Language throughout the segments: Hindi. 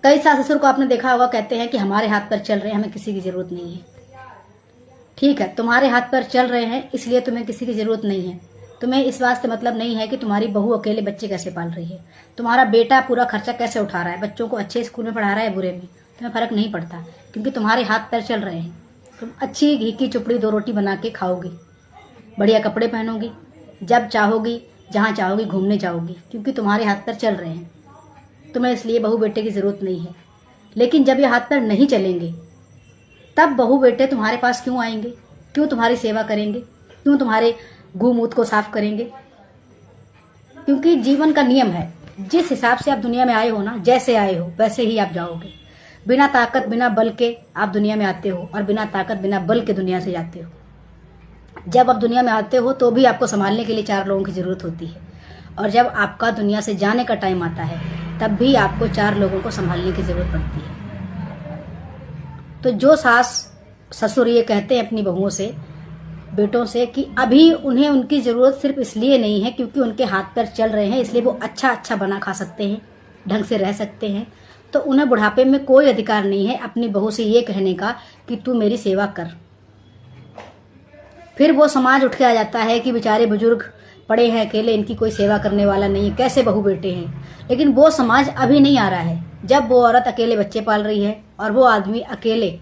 कई सास ससुर को आपने देखा होगा, कहते हैं कि हमारे हाथ पर चल रहे हैं, हमें किसी की जरूरत नहीं है। ठीक है, तुम्हारे हाथ पर चल रहे हैं इसलिए तुम्हें किसी की जरूरत नहीं है। तुम्हें इस वास्ते मतलब नहीं है कि तुम्हारी बहू अकेले बच्चे कैसे पाल रही है, तुम्हारा बेटा पूरा खर्चा कैसे उठा रहा है, बच्चों को अच्छे स्कूल में पढ़ा रहा है बुरे में, तुम्हें फर्क नहीं पड़ता, क्योंकि तुम्हारे हाथ पैर चल रहे हैं। तुम अच्छी घी की चुपड़ी 2 रोटी बना के खाओगी, बढ़िया कपड़े पहनोगी, जब चाहोगी जहाँ चाहोगी घूमने जाओगी, क्योंकि तुम्हारे हाथ पैर चल रहे हैं। तुम्हें इसलिए बहू बेटे की जरूरत नहीं है। लेकिन जब ये हाथ पैर नहीं चलेंगे तब बहू बेटे तुम्हारे पास क्यों आएंगे, क्यों तुम्हारी सेवा करेंगे, क्यों तुम्हारे गू मूत को साफ करेंगे? क्योंकि जीवन का नियम है, जिस हिसाब से आप दुनिया में आए हो ना, जैसे आए हो वैसे ही आप जाओगे। बिना ताकत बिना बल के आप दुनिया में आते हो और बिना ताकत बिना बल के दुनिया से जाते हो। जब आप दुनिया में आते हो तो भी आपको संभालने के लिए 4 लोगों की जरूरत होती है, और जब आपका दुनिया से जाने का टाइम आता है तब भी आपको 4 लोगों को संभालने की जरूरत पड़ती है। तो जो सास ससुर ये कहते हैं अपनी बहुओं से, बेटों से, कि अभी उन्हें उनकी जरूरत सिर्फ इसलिए नहीं है क्योंकि उनके हाथ पैर चल रहे हैं, इसलिए वो अच्छा अच्छा बना खा सकते हैं, ढंग से रह सकते हैं, तो उन्हें बुढ़ापे में कोई अधिकार नहीं है अपनी बहू से ये कहने का कि तू मेरी सेवा कर। फिर वो समाज उठ के आ जाता है कि बेचारे बुजुर्ग पड़े हैं अकेले, इनकी कोई सेवा करने वाला नहीं है, कैसे बहू बेटे हैं। लेकिन वो समाज अभी नहीं आ रहा है जब वो औरत अकेले बच्चे पाल रही है और वो आदमी अकेले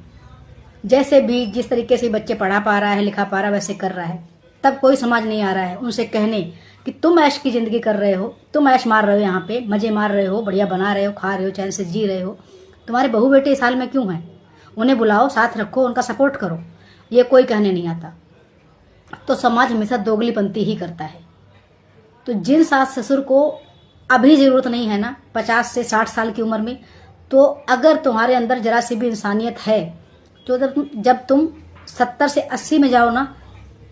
जैसे भी जिस तरीके से बच्चे पढ़ा पा रहा है, लिखा पा रहा है, वैसे कर रहा है। तब कोई समाज नहीं आ रहा है उनसे कहने कि तुम ऐश की जिंदगी कर रहे हो, तुम ऐश मार रहे हो, यहाँ पे मजे मार रहे हो, बढ़िया बना रहे हो, खा रहे हो, चैन से जी रहे हो, तुम्हारे बहू बेटे इस हाल में क्यों हैं? उन्हें बुलाओ, साथ रखो, उनका सपोर्ट करो, ये कोई कहने नहीं आता। तो समाज हमेशा दोगलीपंथी ही करता है। तो जिन सास ससुर को अभी जरूरत नहीं है ना 50 से 60 साल की उम्र में, तो अगर तुम्हारे अंदर जरा सी भी इंसानियत है तो जब तुम 70 से 80 में जाओ ना,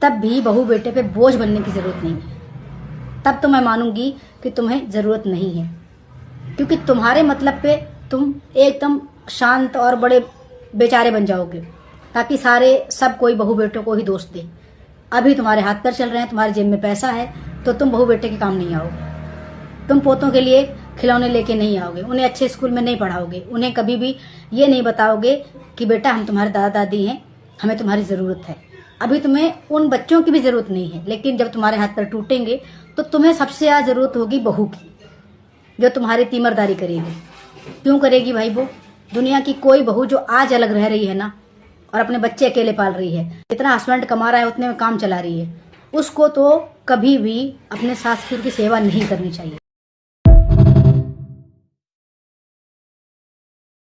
तब भी बहू बेटे पे बोझ बनने की जरूरत नहीं है। तब तो मैं मानूंगी कि तुम्हें जरूरत नहीं है, क्योंकि तुम्हारे मतलब पे तुम एकदम शांत और बड़े बेचारे बन जाओगे, ताकि सब कोई बहू बेटों को ही दोष दे। अभी तुम्हारे हाथ पैर चल रहे हैं, तुम्हारे जेब में पैसा है, तो तुम बहू बेटे के काम नहीं आओगे। तुम पोतों के लिए खिलौने लेके नहीं आओगे, उन्हें अच्छे स्कूल में नहीं पढ़ाओगे, उन्हें कभी भी ये नहीं बताओगे कि बेटा हम तुम्हारे दादा दादी हैं, हमें तुम्हारी ज़रूरत है। अभी तुम्हें उन बच्चों की भी ज़रूरत नहीं है, लेकिन जब तुम्हारे हाथ पैर टूटेंगे तो तुम्हें सबसे ज़्यादा ज़रूरत होगी बहू की, जो तुम्हारी तीमरदारी करेगी। क्यों करेगी भाई? वो दुनिया की कोई बहू जो आज अलग रह रही है ना और अपने बच्चे अकेले पाल रही है, जितना हस्बैंड कमा रहा है उतने में काम चला रही है, उसको तो कभी भी अपने सास ससुर की सेवा नहीं करनी चाहिए।